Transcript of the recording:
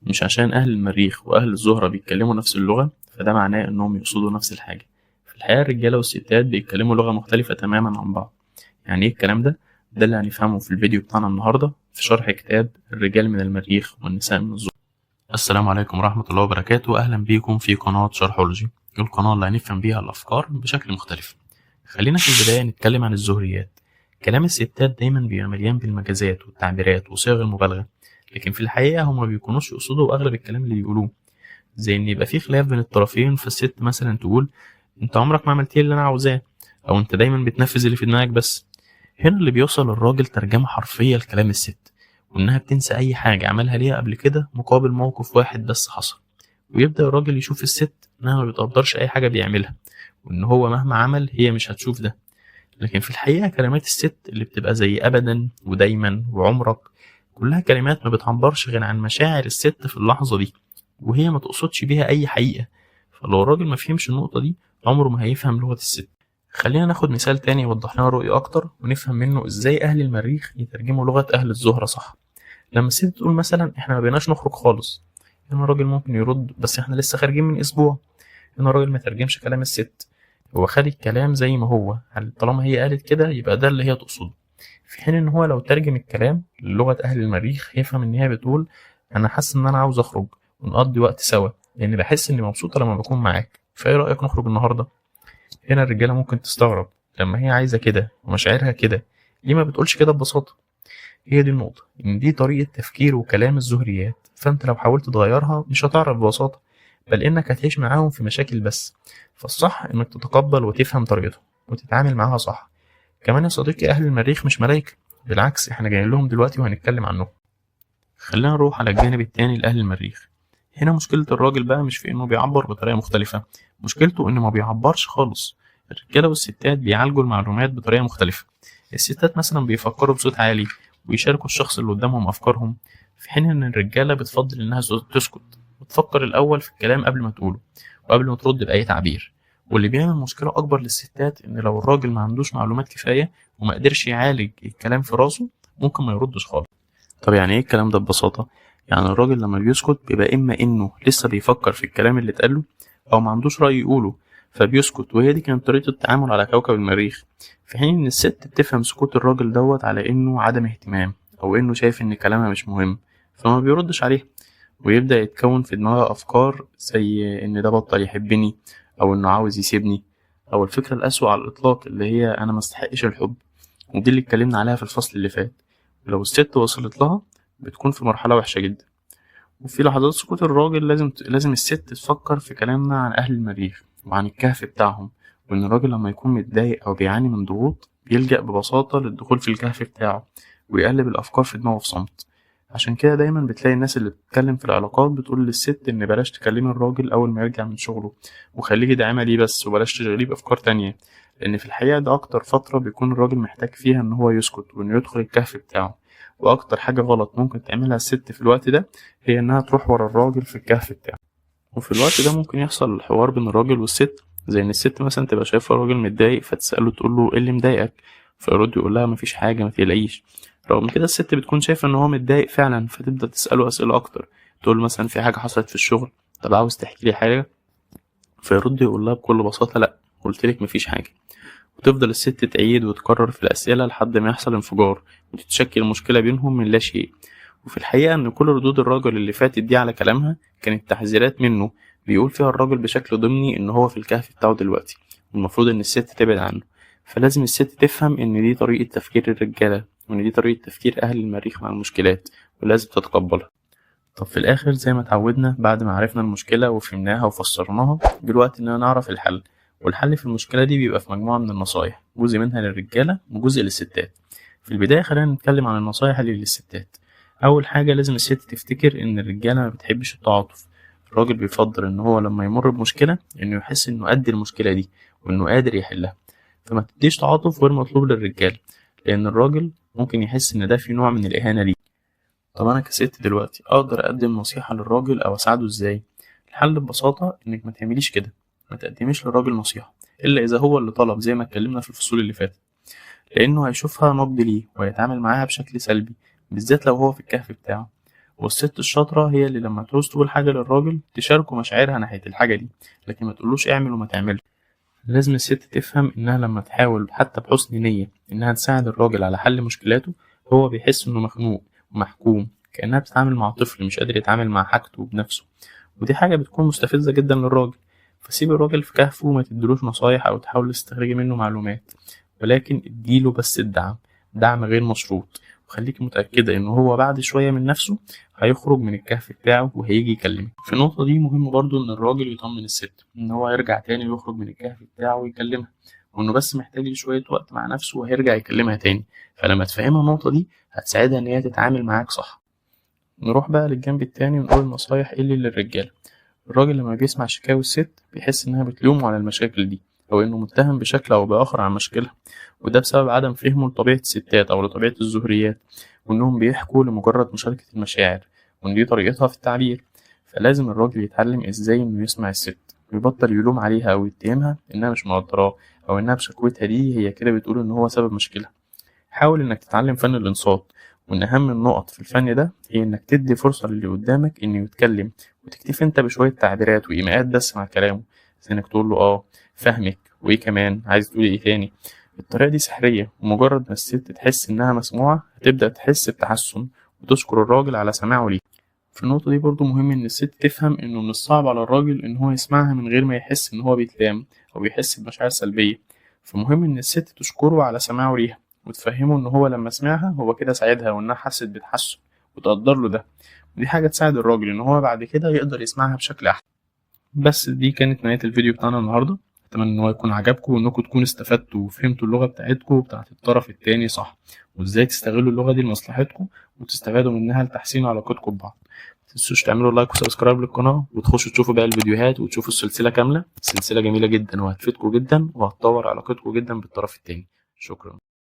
مش عشان أهل المريخ وأهل الزهرة بيتكلموا نفس اللغة فده معناه إنهم يقصدوا نفس الحاجة. في الحقيقة الرجالة والستات بيتكلموا لغة مختلفة تماما عن بعض. يعني إيه الكلام ده؟ ده اللي هنفهمه في الفيديو بتاعنا النهاردة في شرح كتاب الرجال من المريخ والنساء من الزهرة. السلام عليكم ورحمة الله وبركاته، أهلا بيكم في قناة شرحولوجي، القناة اللي هنفهم بيها الأفكار بشكل مختلف. خلينا في البداية نتكلم عن الزهريات. كلام الستات دايما بيبقى مليان بالمجازات والتعبيرات وصيغ المبالغة، لكن في الحقيقة هما ما بيكونوش يقصدوا أغلب الكلام اللي بيقولوه. زي إن يبقى في خلاف بين الطرفين فالست مثلا تقول أنت عمرك ما عملتيه اللي أنا عاوزاه، أو أنت دايما بتنفذ اللي في دماغك بس. هنا اللي بيوصل الراجل ترجمة حرفية لكلام الست، وإنها بتنسى أي حاجة عملها ليها قبل كده مقابل موقف واحد بس حصل. ويبدأ الراجل يشوف الست إنها ما بتقدرش أي حاجة بيعملها، وإن هو مهما عمل هي مش هتشوف ده. لكن في الحقيقة كلمات الست اللي بتبقى زي أبدا ودايما وعمرك كلها كلمات ما بتعبرش غير عن مشاعر الست في اللحظة دي، وهي ما تقصدش بيها أي حقيقة. فلو الراجل ما فهمش النقطة دي عمره ما هيفهم لغة الست. خلينا ناخد مثال تاني يوضح لنا رؤية أكتر ونفهم منه إزاي أهل المريخ يترجموا لغة أهل الزهرة صح. لما الست تقول مثلا إحنا ما بقيناش نخرج خالص، هنا الراجل ممكن يرد بس إحنا لسه خارجين من أسبوع. هنا الراجل ما ترجمش كلام الست، هو خد الكلام زي ما هو، طالما هي قالت كده يبقى ده اللي هي تقصده. في حين إن هو لو ترجم الكلام للغة أهل المريخ يفهم إن هي بتقول أنا حاسس إن أنا عاوز أخرج ونقضي وقت سوا، لأن بحس إني مبسوطة لما بكون معاك، فإيه رأيك نخرج النهاردة؟ هنا الرجالة ممكن تستغرب، لما هي عايزة كده ومشاعرها كده ليه ما بتقولش كده ببساطة؟ هي دي النقطة، إن دي طريقة تفكير وكلام الزهريات، فأنت لو حاولت تغيرها مش هتعرف ببساطة، بل إنك هتعيش معاهم في مشاكل بس. فالصح إنك تتقبل وتفهم طريقتهم وتتعامل معاها صح. كمان يا صديقي أهل المريخ مش ملايكة، بالعكس إحنا جايين لهم دلوقتي وهنتكلم عنهم. خلينا نروح على الجانب التاني لأهل المريخ. هنا مشكلة الراجل بقى مش في إنه بيعبر بطريقة مختلفة، مشكلته إنه ما بيعبرش خالص. الرجالة والستات بيعالجوا المعلومات بطريقة مختلفة. الستات مثلا بيفكروا بصوت عالي ويشاركوا الشخص اللي قدامهم أفكارهم، في حين إن الرجالة بتفضل إنها تسكت وتفكر الأول في الكلام قبل ما تقوله وقبل ما ترد بأي تعبير. واللي بيعمل مشكلة أكبر للستات إن لو الراجل ما عندوش معلومات كفاية وما قدرش يعالج الكلام في راسه ممكن ما يردش خالص. طب يعني ايه الكلام ده ببساطة؟ يعني الراجل لما بيسكت بيبقى إما إنه لسه بيفكر في الكلام اللي اتقاله أو ما عندوش رأي يقوله فبيسكت، وهي دي كانت طريقة التعامل على كوكب المريخ. في حين إن الست بتفهم سكوت الراجل دوت على إنه عدم اهتمام أو إنه شايف إن كلامها مش مهم فما بيردش عليه، ويبدأ يتكون في دماغها أفكار زي إن ده بطل يحبني أو إنه عاوز يسيبني، أو الفكرة الأسوأ على الإطلاق اللي هي أنا مستحقش الحب، ودي اللي اتكلمنا عليها في الفصل اللي فات. لو الست وصلت لها بتكون في مرحلة وحشة جدا. وفي لحظات سكوت الراجل لازم الست تفكر في كلامنا عن أهل المريخ وعن الكهف بتاعهم، وإن الراجل لما يكون متضايق أو بيعاني من ضغوط بيلجأ ببساطة للدخول في الكهف بتاعه ويقلب الأفكار في دماغه في صمت. عشان كده دايما بتلاقي الناس اللي بتتكلم في العلاقات بتقول للست إن بلاش تكلمي الراجل أول ما يرجع من شغله وخليكي داعمة ليه بس وبلاش تشغليه بأفكار تانية، لأن في الحقيقة ده أكتر فترة بيكون الراجل محتاج فيها إن هو يسكت وإنه يدخل الكهف بتاعه. وأكتر حاجة غلط ممكن تعملها الست في الوقت ده هي إنها تروح ورا الراجل في الكهف بتاعه. وفي الوقت ده ممكن يحصل الحوار بين الراجل والست، زي إن الست مثلا تبقى شايفة الراجل متضايق فتسأله تقوله إيه اللي مضايقك، فيرد يقولها مفيش حاجة متقلقيش. رغم كده الست بتكون شايفة إن هو متضايق فعلا فتبدأ تسأله أسئلة أكتر، تقول مثلا في حاجة حصلت في الشغل، طب عاوز تحكي لي حاجة؟ فيرد يقولها بكل بساطة لأ، قلتلك مفيش حاجة. وتفضل الست تعيد وتكرر في الأسئلة لحد ما يحصل انفجار وتتشكل مشكلة بينهم من لا شيء. وفي الحقيقة إن كل ردود الراجل اللي فاتت دي على كلامها كانت تحذيرات منه، بيقول فيها الراجل بشكل ضمني إن هو في الكهف بتاعه دلوقتي والمفروض إن الست تبعد عنه. فلازم الست تفهم إن دي طريقة تفكير الرجالة وإن دي طريقة تفكير أهل المريخ مع المشكلات ولازم تتقبلها. طب في الآخر زي ما اتعودنا بعد ما عرفنا المشكلة وفهمناها وفسرناها دلوقتي إننا نعرف الحل. والحل في المشكلة دي بيبقى في مجموعة من النصايح، جزء منها للرجالة وجزء للستات. في البداية خلينا نتكلم عن النصايح اللي للستات. أول حاجة لازم الست تفتكر إن الرجالة ما بتحبش التعاطف. الراجل بيفضل إن هو لما يمر بمشكلة إنه يحس إنه قد المشكلة دي وإنه قادر يحلها، فما تديش تعاطف غير مطلوب للرجال، لأن الراجل ممكن يحس إن ده في نوع من الإهانة ليه. طب أنا كست دلوقتي أقدر أقدم نصيحة للراجل أو أساعده إزاي؟ الحل ببساطة إنك ما تعمليش كده، ما تقدميش للراجل نصيحة إلا إذا هو اللي طلب زي ما اتكلمنا في الفصول اللي فاتت، لأنه هيشوفها نقد ليه ويتعامل معاها بشكل سلبي، بالذات لو هو في الكهف بتاعه. والست الشاطرة هي اللي لما تعوز تقول حاجة للراجل تشاركه مشاعرها ناحية الحاجة دي، لكن ما تقولوش اعمل وما تعملش. لازم الست تفهم إنها لما تحاول حتى بحسن نية إنها تساعد الراجل على حل مشكلاته، هو بيحس إنه مخنوق ومحكوم، كأنها بتتعامل مع طفل مش قادر يتعامل مع حاجته بنفسه، ودي حاجة بتكون مستفزة جدا للراجل. فسيب الراجل في كهفه وما تديلوش نصايح أو تحاول تستخرجي منه معلومات، ولكن اديله بس الدعم، دعم غير مشروط، وخليك متأكدة إن هو بعد شوية من نفسه هيخرج من الكهف بتاعه وهيجي يكلمك. في النقطة دي مهم برضو إن الراجل يطمن الست إن هو هيرجع تاني ويخرج من الكهف بتاعه ويكلمها، وإنه بس محتاج شوية وقت مع نفسه وهيرجع يكلمها تاني. فلما تفهمها النقطة دي هتساعدها إن هي تتعامل معاك صح. نروح بقى للجنب التاني ونقول نصايح إيه اللي للرجالة. الراجل لما بيسمع شكاوي الست بيحس إنها بتلومه على المشاكل دي، أو إنه متهم بشكل أو بآخر عن مشكلها، وده بسبب عدم فهمه لطبيعة الستات أو لطبيعة الزهريات، وإنهم بيحكوا لمجرد مشاركة المشاعر، وإن دي طريقتها في التعبير. فلازم الراجل يتعلم إزاي إنه يسمع الست ويبطل يلوم عليها أو يتهمها إنها مش مقدراه، أو إنها بشكوتها دي هي كده بتقول إن هو سبب مشكلة. حاول إنك تتعلم فن الإنصات، وإن أهم النقط في الفن ده هي إنك تدي فرصة للي قدامك إنه يتكلم، وتكتفي أنت بشوية تعبيرات وإيماءات بس مع كلامه، زي إنك تقول له فاهمك وإيه كمان عايز تقول إيه تاني. الطريقة دي سحرية، ومجرد ما الست تحس إنها مسموعة هتبدأ تحس بتحسن وتشكر الراجل على سماعه ليه. في النقطة دي برضو مهم إن الست تفهم إنه من الصعب على الراجل إن هو يسمعها من غير ما يحس إن هو بيتلام أو يحس بمشاعر سلبية. فمهم إن الست تشكره على سماعه ليها، وتفهمه إن هو لما سمعها هو كده ساعدها وإنها حست بتحسن، وتقدر له ده. ودي حاجة تساعد الراجل إن هو بعد كده يقدر يسمعها بشكل أحسن. بس دي كانت نهاية الفيديو بتاعنا النهاردة. أتمنى إن هو يكون عجبكم وإنكم تكونوا استفدتوا وفهمتوا اللغة بتاعتكم وبتاعت الطرف التاني صح، وإزاي تستغلوا اللغة دي لمصلحتكم وتستفادوا منها لتحسين علاقتكم ببعض. متنسوش تعملوا لايك وسبسكرايب للقناة، وتخشوا تشوفوا باقي الفيديوهات وتشوفوا السلسلة كاملة. سلسلة جميلة جدا وهتفيدكم جدا وهتطور علاقتكم جدا بالطرف التاني. شكرا.